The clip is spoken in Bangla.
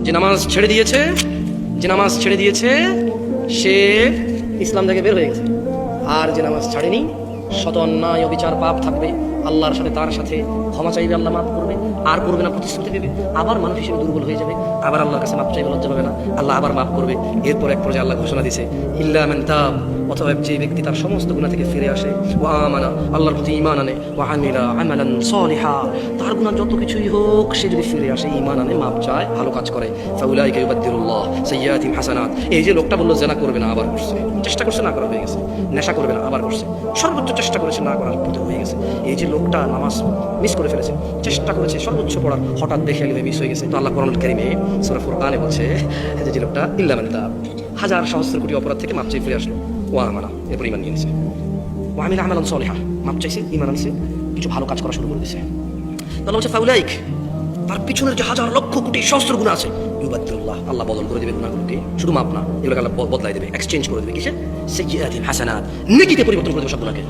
যে নামাজ ছেড়ে দিয়েছে সে ইসলাম থেকে বের হয়ে গেছে। আর যে নামাজ ছাড়েনি শত অন্যায় অবিচার পাপ থাকবে, আল্লাহর সাথে তার সাথে ক্ষমা চাইবে, আল্লাহ মাফ করবে, আর করবে না, প্রতিশ্রুতি দেবে, আবার মানুষ হিসেবে দুর্বল হয়ে যাবে, আবার আল্লাহর কাছে মাফ চাইবে, লজ্জা পাবে না, আল্লাহ আবার মাফ করবে। এরপর এক পর্যায়ে আল্লাহ ঘোষণা দিয়েছে ইল্লা মান তাব, অথবা যে ব্যক্তি তার সমস্ত গুনাহ থেকে ফিরে আসে, ওয়া আমানা, আল্লাহর প্রতি ঈমান আনে, ওয়া আমিলা আমালান সালিহা, তার গুনাহ যত কিছুই হোক সে যদি ফিরে আসে, ঈমান আনে, মাপ চায়, ভালো কাজ করে, ফাউলাইকা ইউবাদদিলুল্লাহ সাইয়্যাতিহিম হাসানাত। এই যে লোকটা বললো জেনা করবে না, আবার করছে, চেষ্টা করছে না করা হয়ে গেছে, নেশা করবে না আবার করছে, সর্বোচ্চ চেষ্টা করেছে না করার পথে হয়ে গেছে। এই যে লোকটা নামাজ মিস করে ফেলেছে, চেষ্টা করেছে সর্বোচ্চ পড়ার, হঠাৎ দেখে মিস হয়ে গেছে, তো আল্লাহ কোরআনুল কারীমে সূরা ফুরকানে বলছে যে লোকটা ইল্লা মান তাব, হাজার সহস্র কোটি অপরাধ থেকে মাপ চেয়ে ফিরে আসলো, ওয়া আমানা, এরপর ঈমান নিয়ে নিয়েছে, ওয়া আমিলা আমালান সালিহা, মাপ চাইছে, ঈমান আনছে, কিছু ভালো কাজ করা শুরু করে দিয়েছে। তাহলে বলছে ফাউলাইক, তার পিছনের যে হাজার লক্ষ কোটি সহস্র গুনাহ আছে, ইউবাদদিলুল্লাহ, আল্লাহ বদল করে দেবে গুনাহগুলোকে, শুধু মাপ না, এগুলোকে আল্লাহ বদলাই দেবে, এক্সচেঞ্জ করে দেবে, কিসে? সাইয়্যাতিহিম হাসানাত, নেকিতে পরিবর্তন করে দেবে সব গুনাহকে।